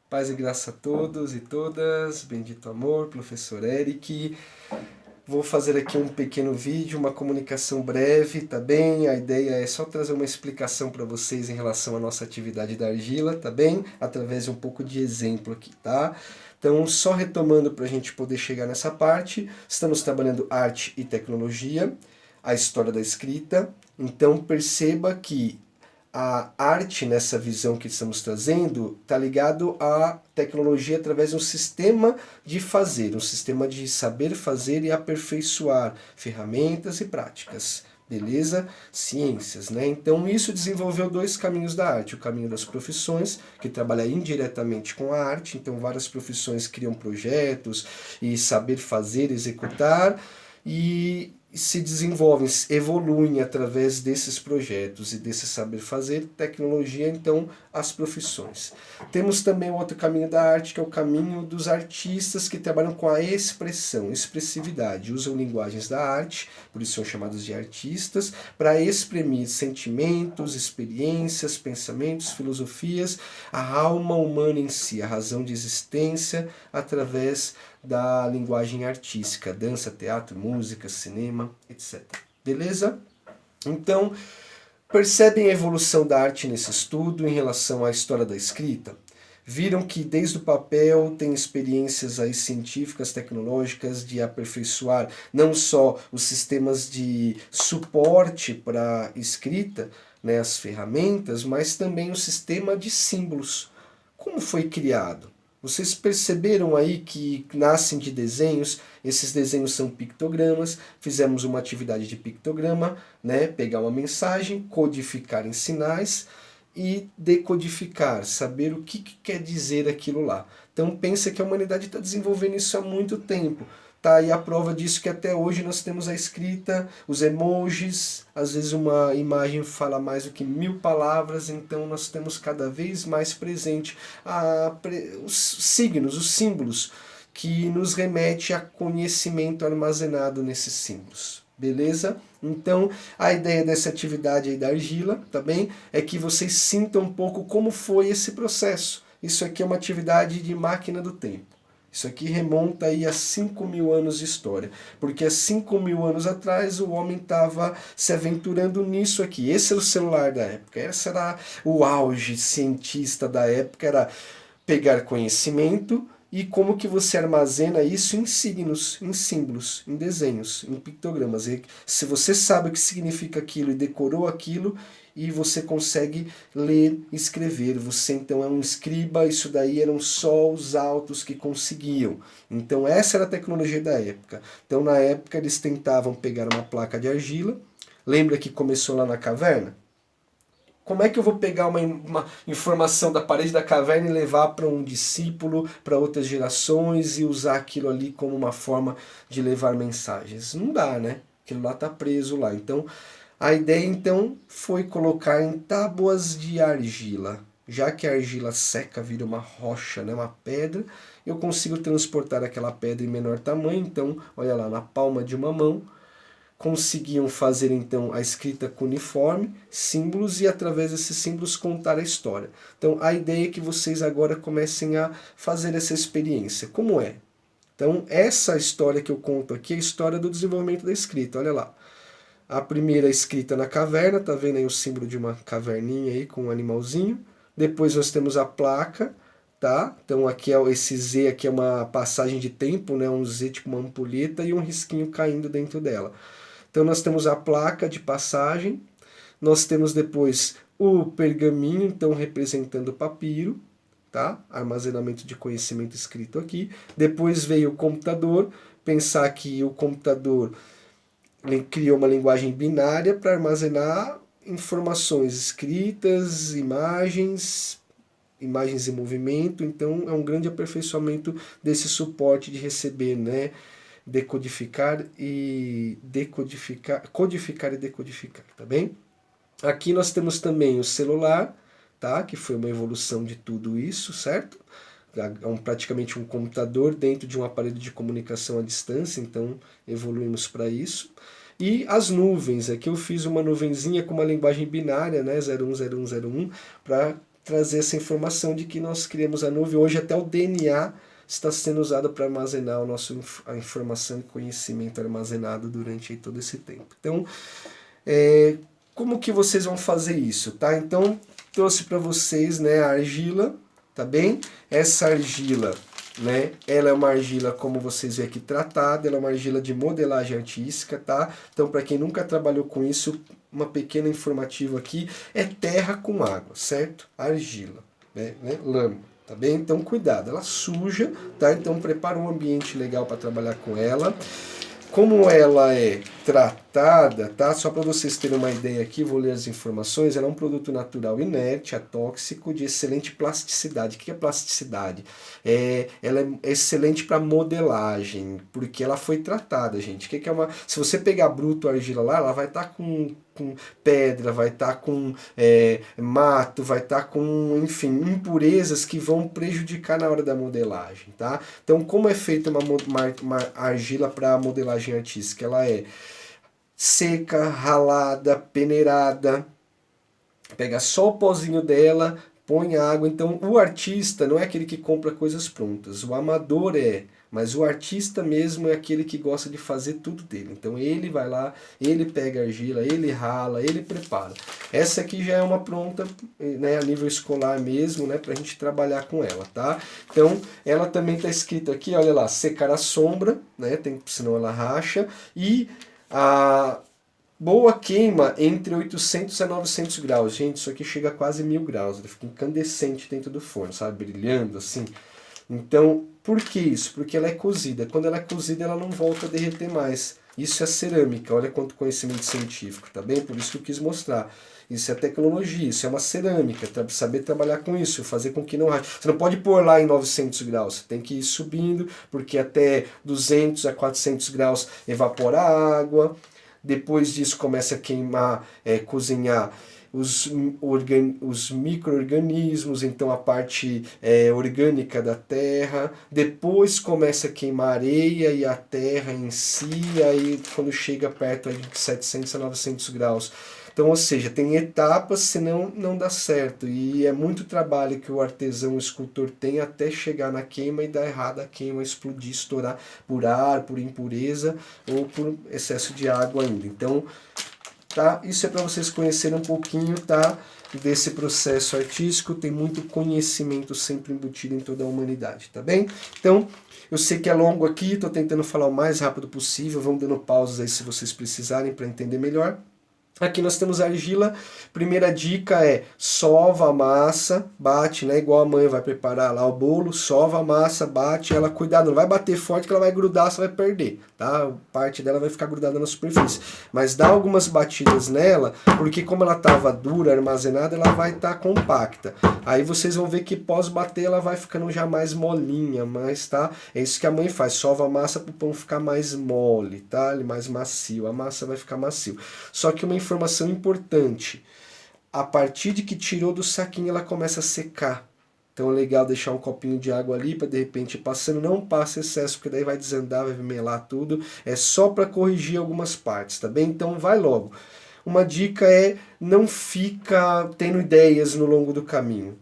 Paz e graça a todos e todas, bendito amor, professor Eric. Vou fazer aqui um pequeno vídeo, uma comunicação breve, tá bem? A ideia é só trazer uma explicação para vocês em relação à nossa atividade da argila, tá bem? Através de um pouco de exemplo aqui, tá? Então, só retomando para a gente poder chegar nessa parte, estamos trabalhando arte e tecnologia, a história da escrita. Então, perceba que a arte nessa visão que estamos trazendo está ligado à tecnologia através de um sistema de fazer, um sistema de saber fazer e aperfeiçoar ferramentas e práticas. Beleza? Ciências, né? Então isso desenvolveu dois caminhos da arte. O caminho das profissões, que trabalha indiretamente com a arte, então várias profissões criam projetos e saber fazer, executar, e se desenvolvem, evoluem através desses projetos e desse saber fazer, tecnologia, então, as profissões. Temos também o outro caminho da arte, que é o caminho dos artistas que trabalham com a expressão, expressividade, usam linguagens da arte, por isso são chamados de artistas, para exprimir sentimentos, experiências, pensamentos, filosofias, a alma humana em si, a razão de existência, através da linguagem artística, dança, teatro, música, cinema, etc. Beleza? Então, percebem a evolução da arte nesse estudo em relação à história da escrita? Viram que desde o papel tem experiências aí científicas, tecnológicas de aperfeiçoar não só os sistemas de suporte para escrita, né, as ferramentas, mas também o sistema de símbolos. Como foi criado? Vocês perceberam aí que nascem de desenhos, esses desenhos são pictogramas, fizemos uma atividade de pictograma, né? Pegar uma mensagem, codificar em sinais e decodificar, saber o que quer dizer aquilo lá. Então pensa que a humanidade está desenvolvendo isso há muito tempo. Tá aí a prova disso que até hoje nós temos a escrita, os emojis, às vezes uma imagem fala mais do que 1000 palavras, então nós temos cada vez mais presente os signos, os símbolos, que nos remete a conhecimento armazenado nesses símbolos. Beleza? Então, a ideia dessa atividade aí da argila, tá bem? É que vocês sintam um pouco como foi esse processo. Isso aqui é uma atividade de máquina do tempo. Isso aqui remonta aí a 5.000 anos de história, porque há 5.000 anos atrás o homem estava se aventurando nisso aqui. Esse era o celular da época, esse era o auge cientista da época, era pegar conhecimento e como que você armazena isso em signos, em símbolos, em desenhos, em pictogramas. E se você sabe o que significa aquilo e decorou aquilo, e você consegue ler e escrever. Você então é um escriba, isso daí eram só os altos que conseguiam. Então essa era a tecnologia da época. Então na época eles tentavam pegar uma placa de argila. Lembra que começou lá na caverna? Como é que eu vou pegar uma informação da parede da caverna e levar para um discípulo, para outras gerações e usar aquilo ali como uma forma de levar mensagens? Não dá, né? Aquilo lá está preso lá. Então, a ideia então foi colocar em tábuas de argila. Já que a argila seca vira uma rocha, né, uma pedra, eu consigo transportar aquela pedra em menor tamanho. Então, olha lá, na palma de uma mão, conseguiam fazer então a escrita cuneiforme, símbolos e através desses símbolos contar a história. Então a ideia é que vocês agora comecem a fazer essa experiência. Como é? Então essa história que eu conto aqui é a história do desenvolvimento da escrita. Olha lá. A primeira escrita na caverna, tá vendo aí o símbolo de uma caverninha aí com um animalzinho. Depois nós temos a placa, tá? Então aqui é esse Z aqui é uma passagem de tempo, né? Um Z tipo uma ampulheta e um risquinho caindo dentro dela. Então nós temos a placa de passagem, nós temos depois o pergaminho, então representando o papiro, tá? Armazenamento de conhecimento escrito aqui. Depois veio o computador, pensar que o computador criou uma linguagem binária para armazenar informações escritas, imagens em movimento, então é um grande aperfeiçoamento desse suporte de receber, né? Decodificar e decodificar, codificar e decodificar, tá bem? Aqui nós temos também o celular, tá? Que foi uma evolução de tudo isso, certo? É praticamente um computador dentro de um aparelho de comunicação à distância, então evoluímos para isso. E as nuvens, aqui eu fiz uma nuvenzinha com uma linguagem binária, né, 010101, para trazer essa informação de que nós criamos a nuvem. Hoje até o DNA está sendo usado para armazenar a informação e conhecimento armazenado durante aí todo esse tempo. Então, como que vocês vão fazer isso, tá? Então, trouxe para vocês, né, a argila, tá bem? Essa argila, né, ela é uma argila, como vocês veem aqui, tratada, ela é uma argila de modelagem artística, tá? Então, para quem nunca trabalhou com isso, uma pequena informativa aqui, é terra com água, certo? Argila, né? Lama, tá bem? Então, cuidado, ela suja, tá? Então, prepara um ambiente legal para trabalhar com ela. Como ela é tratada, tá? Só para vocês terem uma ideia aqui, vou ler as informações. Ela é um produto natural inerte, atóxico, de excelente plasticidade. O que é plasticidade? Ela é excelente para modelagem, porque ela foi tratada, gente. O que é uma? Se você pegar bruto a argila lá, ela vai estar com pedra, vai estar com mato, vai estar com, enfim, impurezas que vão prejudicar na hora da modelagem, tá? Então, como é feita uma argila para modelagem artística? Ela é seca, ralada, peneirada, pega só o pozinho dela, põe água. Então, o artista não é aquele que compra coisas prontas, o amador mas o artista mesmo é aquele que gosta de fazer tudo dele. Então ele vai lá, ele pega a argila, ele rala, ele prepara. Essa aqui já é uma pronta, né, a nível escolar mesmo, né, pra gente trabalhar com ela, tá? Então ela também tá escrito aqui, olha lá, secar a sombra, né, senão ela racha, e a boa queima entre 800 a 900 graus. Gente, isso aqui chega a quase 1000 graus, ele fica incandescente dentro do forno, sabe, brilhando assim. Então, por que isso? Porque ela é cozida. Quando ela é cozida, ela não volta a derreter mais. Isso é cerâmica, olha quanto conhecimento científico, tá bem? Por isso que eu quis mostrar. Isso é tecnologia, isso é uma cerâmica, saber trabalhar com isso, fazer com que não rache. Você não pode pôr lá em 900 graus, você tem que ir subindo, porque até 200 a 400 graus evapora a água. Depois disso começa a queimar, cozinhar os micro-organismos, então a parte orgânica da terra. Depois começa a queimar a areia e a terra em si, aí quando chega perto de 700 a 900 graus. Então, ou seja, tem etapas, senão não dá certo. E é muito trabalho que o artesão, o escultor tem até chegar na queima e dar errado, a queima explodir, estourar por ar, por impureza ou por excesso de água ainda. Então, tá? Isso é para vocês conhecerem um pouquinho, tá, desse processo artístico. Tem muito conhecimento sempre embutido em toda a humanidade, tá bem? Então, eu sei que é longo aqui, estou tentando falar o mais rápido possível. Vamos dando pausas aí se vocês precisarem para entender melhor. Aqui nós temos a argila. Primeira dica é sova a massa, bate, né? Igual a mãe vai preparar lá o bolo, sova a massa, bate ela, cuidado, não vai bater forte que ela vai grudar, você vai perder, tá? Parte dela vai ficar grudada na superfície. Mas dá algumas batidas nela, porque como ela estava dura, armazenada, ela vai estar compacta. Aí vocês vão ver que pós bater ela vai ficando já mais molinha, mas tá? É isso que a mãe faz, sova a massa para o pão ficar mais mole, tá? Mais macio, a massa vai ficar macio. Só que uma informação importante, a partir de que tirou do saquinho ela começa a secar. Então é legal deixar um copinho de água ali para de repente passando, não passa excesso, porque daí vai desandar, vai melar tudo. É só para corrigir algumas partes, tá bem? Então vai logo. Uma dica é não fica tendo ideias no longo do caminho.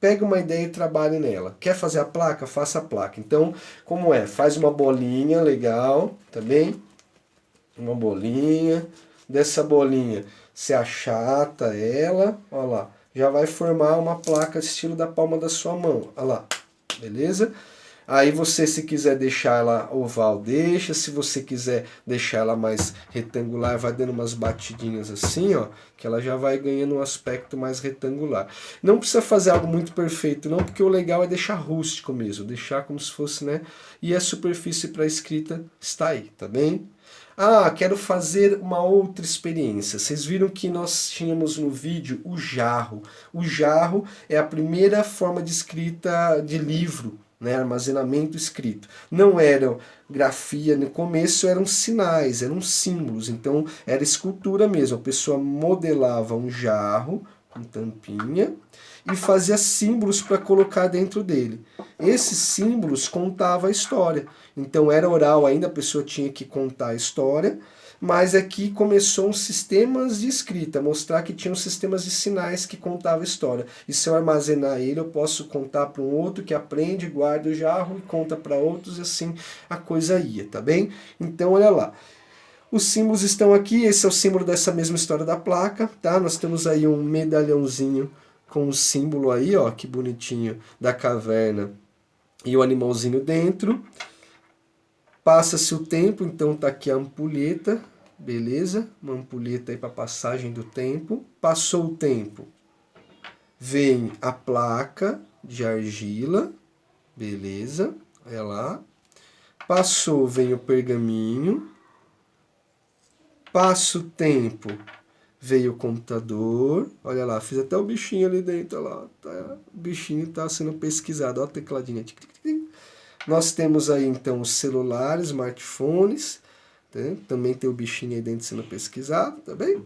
Pega uma ideia e trabalhe nela. Quer fazer a placa? Faça a placa. Então, como é? Faz uma bolinha legal, tá bem? Uma bolinha. Dessa bolinha, você achata ela, ó lá, já vai formar uma placa estilo da palma da sua mão, ó lá, beleza? Aí você, se quiser deixar ela oval, deixa. Se você quiser deixar ela mais retangular, vai dando umas batidinhas assim, ó, que ela já vai ganhando um aspecto mais retangular. Não precisa fazer algo muito perfeito, não, porque o legal é deixar rústico mesmo, deixar como se fosse, né? E a superfície para escrita está aí, tá bem? Ah, quero fazer uma outra experiência. Vocês viram que nós tínhamos no vídeo o jarro. O jarro é a primeira forma de escrita de livro, né? Armazenamento escrito. Não era grafia no começo, eram sinais, eram símbolos. Então era escultura mesmo. A pessoa modelava um jarro com tampinha e fazia símbolos para colocar dentro dele. Esses símbolos contavam a história. Então era oral ainda, a pessoa tinha que contar a história, mas aqui começou uns sistemas de escrita, mostrar que tinha uns sistemas de sinais que contavam a história. E se eu armazenar ele, eu posso contar para um outro que aprende, guarda o jarro e conta para outros, e assim a coisa ia, tá bem? Então, olha lá. Os símbolos estão aqui, esse é o símbolo dessa mesma história da placa, tá? Nós temos aí um medalhãozinho com o símbolo aí, ó, que bonitinho, da caverna e o animalzinho dentro. Passa-se o tempo, então tá aqui a ampulheta, beleza? Uma ampulheta aí para passagem do tempo. Passou o tempo, vem a placa de argila, beleza? Olha lá. Passou, vem o pergaminho. Passa o tempo, veio o computador. Olha lá, fiz até o bichinho ali dentro, olha lá. Tá, o bichinho está sendo pesquisado, olha a tecladinha. Nós temos aí então os celulares, smartphones, tá? Também tem o bichinho aí dentro sendo pesquisado, tá bem?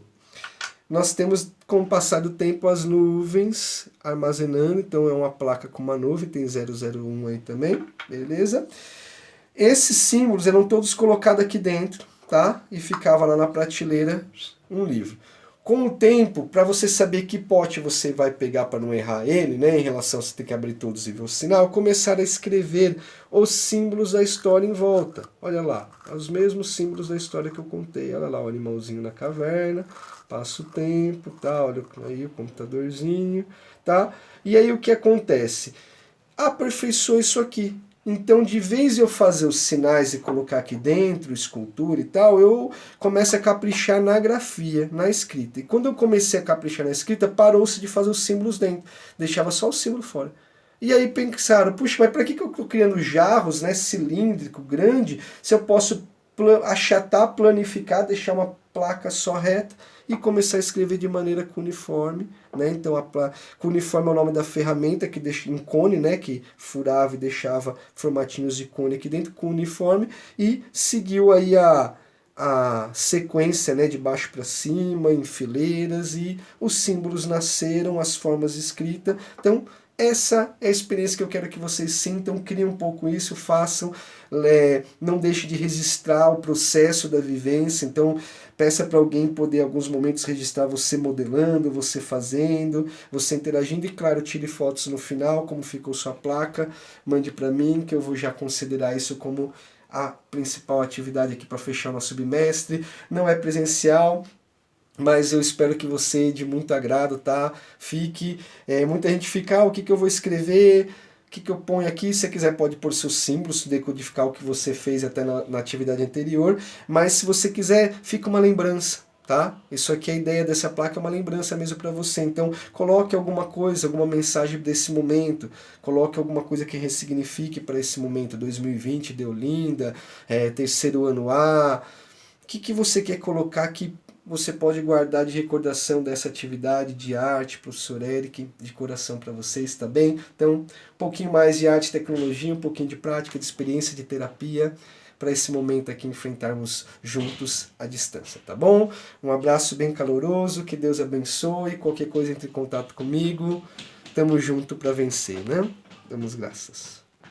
Nós temos, com o passar do tempo, as nuvens armazenando, então é uma placa com uma nuvem, tem 001 aí também, beleza? Esses símbolos eram todos colocados aqui dentro, tá? E ficava lá na prateleira um livro. Com o tempo, para você saber que pote você vai pegar para não errar ele, né, em relação a você ter que abrir todos e ver o sinal, começar a escrever os símbolos da história em volta. Olha lá, os mesmos símbolos da história que eu contei. Olha lá, o animalzinho na caverna, passa o tempo, tá? Olha aí o computadorzinho, tá? E aí o que acontece? Aperfeiçoa isso aqui. Então, de vez eu fazer os sinais e colocar aqui dentro, escultura e tal, eu começo a caprichar na grafia, na escrita. E quando eu comecei a caprichar na escrita, parou-se de fazer os símbolos dentro. Deixava só o símbolo fora. E aí pensaram, puxa, mas para que eu estou criando jarros, né, cilíndrico, grande, se eu posso achatar, planificar, deixar uma placa só reta e começar a escrever de maneira cuneiforme, né? Então, cuneiforme é o nome da ferramenta que deixa em cone, né? Que furava e deixava formatinhos de cone aqui dentro, cuneiforme, e seguiu aí a sequência, né, de baixo para cima, em fileiras, e os símbolos nasceram, as formas escritas. Então, essa é a experiência que eu quero que vocês sintam, criem um pouco isso, façam, não deixe de registrar o processo da vivência, então peça para alguém poder em alguns momentos registrar você modelando, você fazendo, você interagindo, e claro, tire fotos no final, como ficou sua placa, mande para mim, que eu vou já considerar isso como a principal atividade aqui para fechar o nosso bimestre. Não é presencial, mas eu espero que você, de muito agrado, tá? Fique. Muita gente fica, o que eu vou escrever? O que eu ponho aqui? Se você quiser pode pôr seus símbolos, decodificar o que você fez até na atividade anterior. Mas se você quiser, fica uma lembrança, tá? Isso aqui, a ideia dessa placa é uma lembrança mesmo para você. Então, coloque alguma coisa, alguma mensagem desse momento. Coloque alguma coisa que ressignifique para esse momento. 2020 deu linda, terceiro ano A. O que você quer colocar que você pode guardar de recordação dessa atividade de arte, professor Eric, de coração para vocês, tá bem? Então, um pouquinho mais de arte e tecnologia, um pouquinho de prática, de experiência, de terapia, para esse momento aqui enfrentarmos juntos à distância, tá bom? Um abraço bem caloroso, que Deus abençoe, qualquer coisa entre em contato comigo, tamo junto para vencer, né? Damos graças.